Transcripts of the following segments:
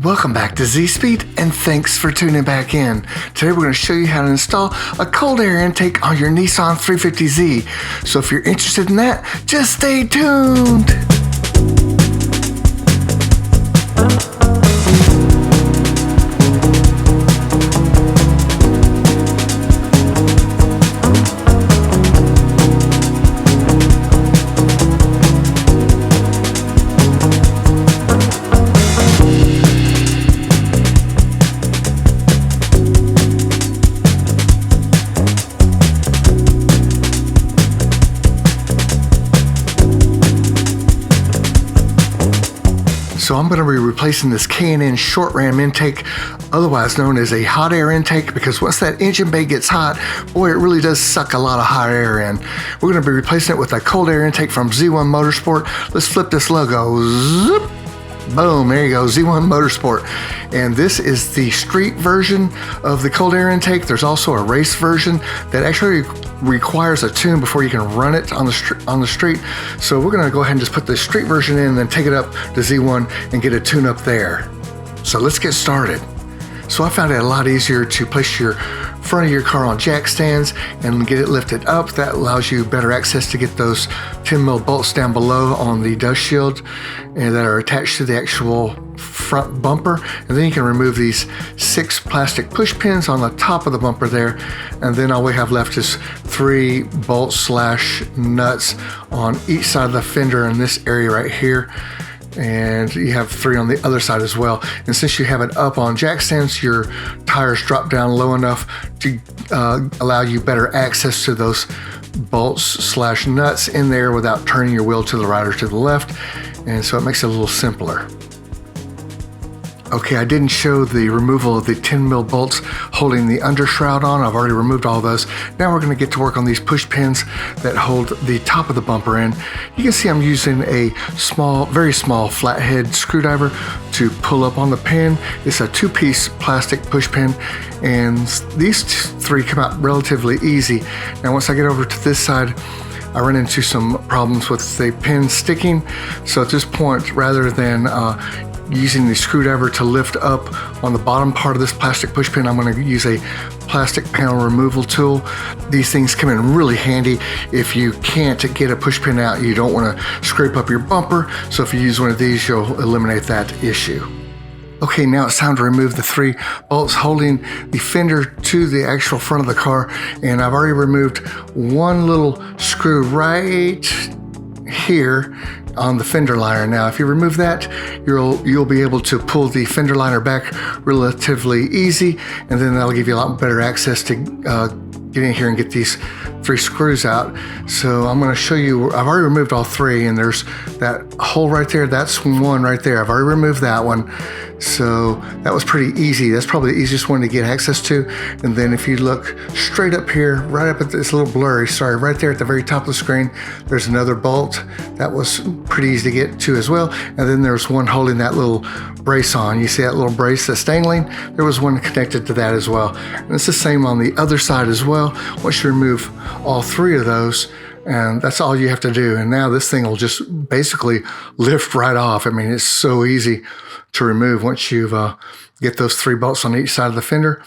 Welcome back to Z-Speed and thanks for tuning back in. Today we're going to show you how to install a cold air intake on your Nissan 350Z. So if you're interested in that, just stay tuned. So I'm going to be replacing this K&N short ram intake, otherwise known as a hot air intake, because once that engine bay gets hot, boy, it really does suck a lot of hot air in. We're going to be replacing it with a cold air intake from Z1 Motorsport. Let's flip this logo. Zip. Boom, there you go, Z1 Motorsport. And this is the street version of the cold air intake. There's also a race version that actually requires a tune before you can run it on the street. So we're gonna go ahead and just put the street version in and then take it up to Z1 and get a tune up there. So let's get started. So I found it a lot easier to place your front of your car on jack stands and get it lifted up. That allows you better access to get those 10mm bolts down below on the dust shield and that are attached to the actual front bumper. And then you can remove these 6 plastic push pins on the top of the bumper there. And then all we have left is 3 bolts / nuts on each side of the fender in this area right here. And you have 3 on the other side as well. And since you have it up on jack stands, your tires drop down low enough to allow you better access to those bolts / nuts in there without turning your wheel to the right or to the left. And so it makes it a little simpler. Okay, I didn't show the removal of the 10mm bolts holding the undershroud on. I've already removed all those. Now we're going to get to work on these push pins that hold the top of the bumper in. You can see I'm using a very small flathead screwdriver to pull up on the pin. It's a 2-piece plastic push pin, and these 3 come out relatively easy. Now once I get over to this side, I run into some problems with the pin sticking. So at this point, rather than using the screwdriver to lift up on the bottom part of this plastic push pin, I'm going to use a plastic panel removal tool. These things come in really handy if you can't get a push pin out. You don't want to scrape up your bumper, so if you use one of these, you'll eliminate that issue. Okay, now it's time to remove the 3 bolts holding the fender to the actual front of the car, and I've already removed one little screw right here on the fender liner. Now if you remove that, you'll be able to pull the fender liner back relatively easy, and then that'll give you a lot better access to get in here and get these 3 screws out. So I'm going to show you, I've already removed all 3, and there's that hole right there. That's one right there. I've already removed that one. So that was pretty easy. That's probably the easiest one to get access to. And then if you look straight up here, right up at this little blurry, sorry, right there at the very top of the screen, there's another bolt. That was pretty easy to get to as well. And then there's one holding that little brace on. You see that little brace that's dangling? There was one connected to that as well. And it's the same on the other side as well. Once you remove all 3 of those, and that's all you have to do. And now this thing will just basically lift right off. I mean, it's so easy to remove once you've get those 3 bolts on each side of the fender.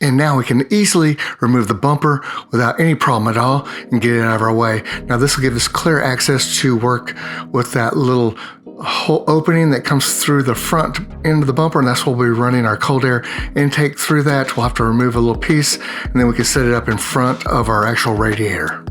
And now we can easily remove the bumper without any problem at all and get it out of our way. Now this will give us clear access to work with that little hole opening that comes through the front end of the bumper, and that's where we'll be running our cold air intake through that. We'll have to remove a little piece, and then we can set it up in front of our actual radiator.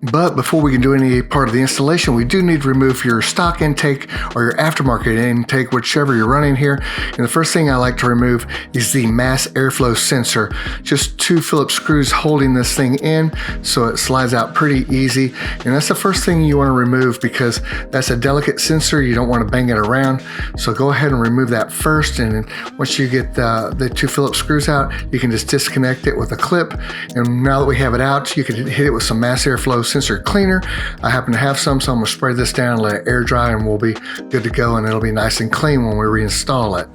But before we can do any part of the installation, we do need to remove your stock intake or your aftermarket intake, whichever you're running here. And the first thing I like to remove is the mass airflow sensor. Just 2 Phillips screws holding this thing in so it slides out pretty easy. And that's the first thing you want to remove because that's a delicate sensor. You don't want to bang it around. So go ahead and remove that first. And once you get the 2 Phillips screws out, you can just disconnect it with a clip. And now that we have it out, you can hit it with some mass airflow sensor cleaner. I happen to have some, so I'm going to spray this down, let it air dry, and we'll be good to go, and it'll be nice and clean when we reinstall it.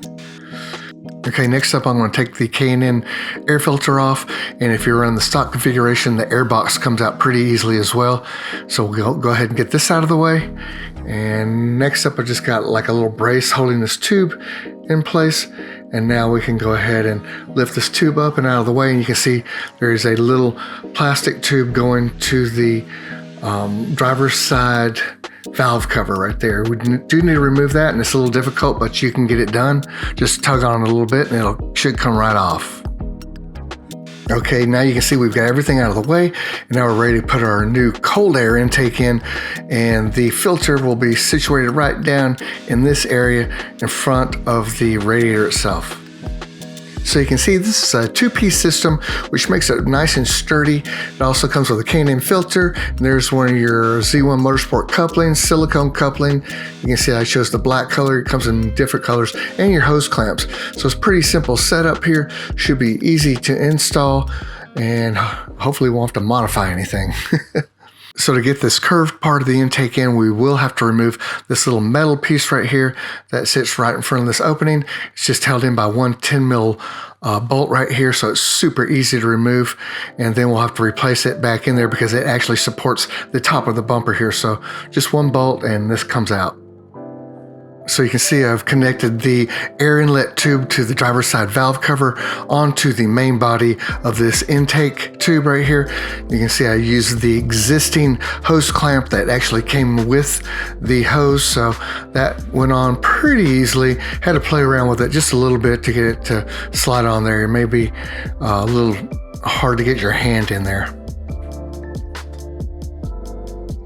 Okay, next up I'm going to take the K&N air filter off, and if you're in the stock configuration, the air box comes out pretty easily as well. So we'll go ahead and get this out of the way. And next up I just got like a little brace holding this tube in place, and now we can go ahead and lift this tube up and out of the way, and you can see there is a little plastic tube going to the driver's side valve cover right there. We do need to remove that, and it's a little difficult, but you can get it done. Just tug on it a little bit and it should come right off. Okay, now you can see we've got everything out of the way, and now we're ready to put our new cold air intake in, and the filter will be situated right down in this area in front of the radiator itself. So you can see this is a two-piece system, which makes it nice and sturdy. It also comes with a K&N filter, and there's one of your Z1 Motorsport couplings, silicone coupling. You can see I chose the black color. It comes in different colors, and your hose clamps. So it's pretty simple setup here. Should be easy to install, and hopefully we won't have to modify anything. So to get this curved part of the intake in, we will have to remove this little metal piece right here that sits right in front of this opening. It's just held in by one 10 mil bolt right here, so it's super easy to remove. And then we'll have to replace it back in there because it actually supports the top of the bumper here. So just one bolt and this comes out. So you can see I've connected the air inlet tube to the driver's side valve cover onto the main body of this intake tube right here. You can see I used the existing hose clamp that actually came with the hose, so that went on pretty easily. Had to play around with it just a little bit to get it to slide on there. It may be a little hard to get your hand in there.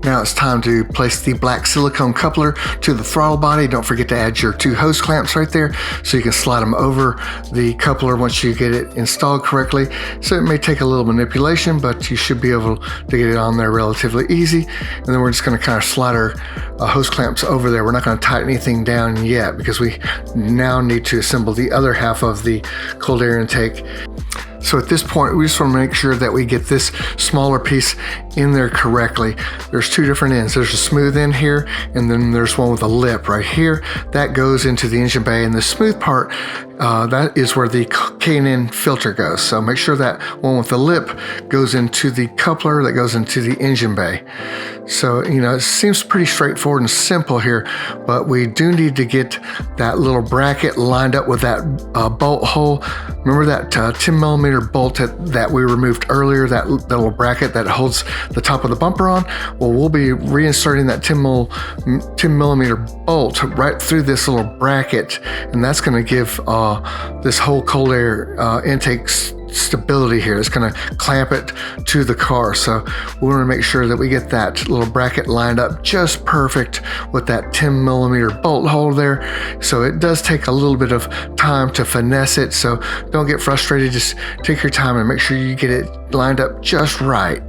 Now it's time to place the black silicone coupler to the throttle body. Don't forget to add your two hose clamps right there so you can slide them over the coupler once you get it installed correctly. So it may take a little manipulation, but you should be able to get it on there relatively easy. And then we're just going to kind of slide our hose clamps over there. We're not going to tighten anything down yet because we now need to assemble the other half of the cold air intake. So at this point, we just want to make sure that we get this smaller piece in there correctly. There's two different ends. There's a smooth end here, and then there's one with a lip right here. That goes into the engine bay, and the smooth part, that is where the K&N filter goes. So make sure that one with the lip goes into the coupler that goes into the engine bay. So, you know, it seems pretty straightforward and simple here, but we do need to get that little bracket lined up with that bolt hole. Remember that 10 millimeter bolt that we removed earlier, that little bracket that holds the top of the bumper on? Well, we'll be reinserting that 10 millimeter bolt right through this little bracket, and that's going to give this whole cold air intake stability here. It's going to clamp it to the car. So we want to make sure that we get that little bracket lined up just perfect with that 10 millimeter bolt hole there. So it does take a little bit of time to finesse it. So don't get frustrated. Just take your time and make sure you get it lined up just right.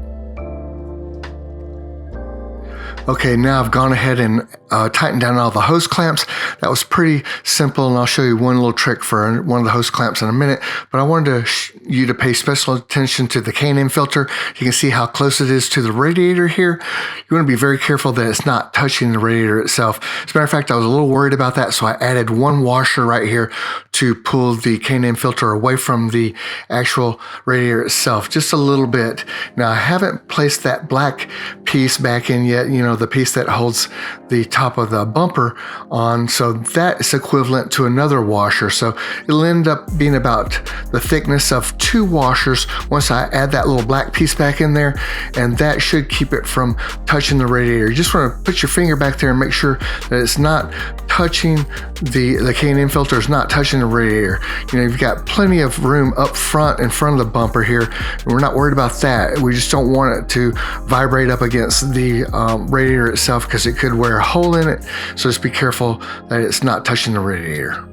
Okay, now I've gone ahead and tightened down all the hose clamps. That was pretty simple, and I'll show you one little trick for one of the hose clamps in a minute. But I wanted you to pay special attention to the K&N filter. You can see how close it is to the radiator here. You want to be very careful that it's not touching the radiator itself. As a matter of fact, I was a little worried about that, so I added one washer right here to pull the K&N filter away from the actual radiator itself, just a little bit. Now, I haven't placed that black piece back in yet, you know, the piece that holds the top of the bumper on, so that is equivalent to another washer. So it'll end up being about the thickness of two washers once I add that little black piece back in there, and that should keep it from touching the radiator. You just want to put your finger back there and make sure that it's not touching the K&N filter is not touching the radiator. You know, you've got plenty of room up front in front of the bumper here, and we're not worried about that. We just don't want it to vibrate up against the radiator itself because it could wear a hole in it. So just be careful that it's not touching the radiator.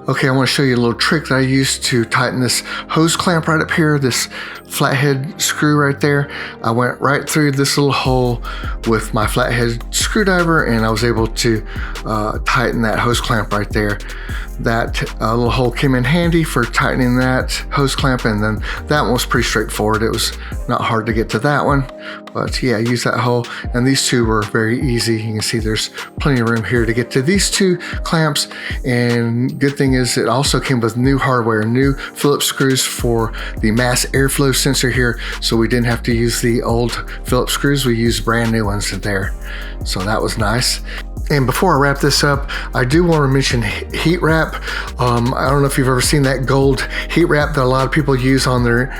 Okay, I want to show you a little trick that I used to tighten this hose clamp right up here, this flathead screw right there. I went right through this little hole with my flathead screwdriver, and I was able to tighten that hose clamp right there. that little hole came in handy for tightening that hose clamp, and then that one was pretty straightforward. It was not hard to get to that one, but yeah, use that hole. And these two were very easy. You can see there's plenty of room here to get to these two clamps. And good thing is it also came with new hardware, new Phillips screws for the mass airflow sensor here, so we didn't have to use the old Phillips screws. We used brand new ones there, so that was nice. And before I wrap this up, I do want to mention heat wrap. I don't know if you've ever seen that gold heat wrap that a lot of people use on their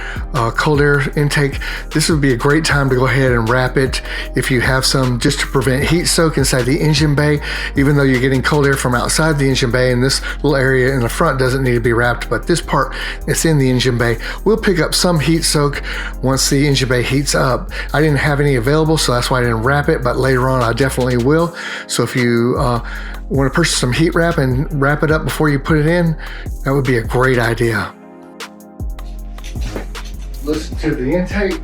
cold air intake. This would be a great time to go ahead and wrap it if you have some, just to prevent heat soak inside the engine bay. Even though you're getting cold air from outside the engine bay, and this little area in the front doesn't need to be wrapped, but this part that's in the engine bay will pick up some heat soak once the engine bay heats up. I didn't have any available, so that's why I didn't wrap it, but later on I definitely will. So if you want to purchase some heat wrap and wrap it up before you put it in, that would be a great idea. Listen to the intake.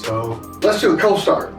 So let's do a cold start.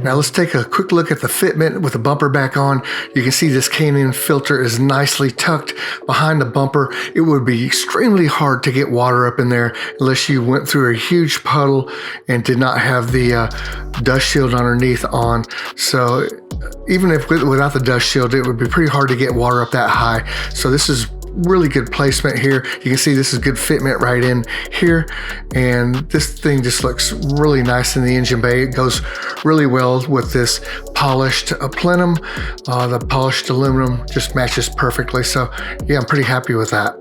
Now let's take a quick look at the fitment with the bumper back on. You can see this K&N filter is nicely tucked behind the bumper. It would be extremely hard to get water up in there unless you went through a huge puddle and did not have the dust shield underneath on. So even if without the dust shield, it would be pretty hard to get water up that high. So this is really good placement here. You can see this is good fitment right in here, and this thing just looks really nice in the engine bay. It goes really well with this polished plenum. The polished aluminum just matches perfectly. So yeah, I'm pretty happy with that.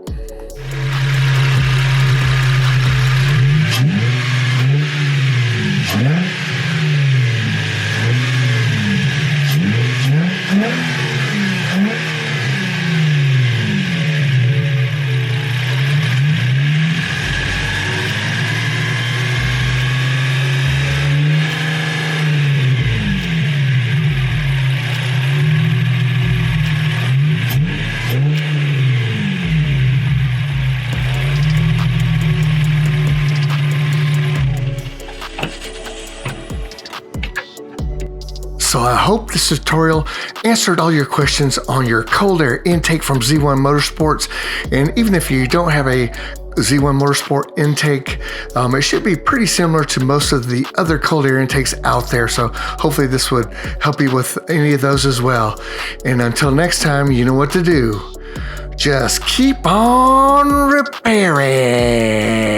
So I hope this tutorial answered all your questions on your cold air intake from Z1 Motorsports. And even if you don't have a Z1 Motorsport intake, it should be pretty similar to most of the other cold air intakes out there. So hopefully this would help you with any of those as well. And until next time, you know what to do. Just keep on repairing.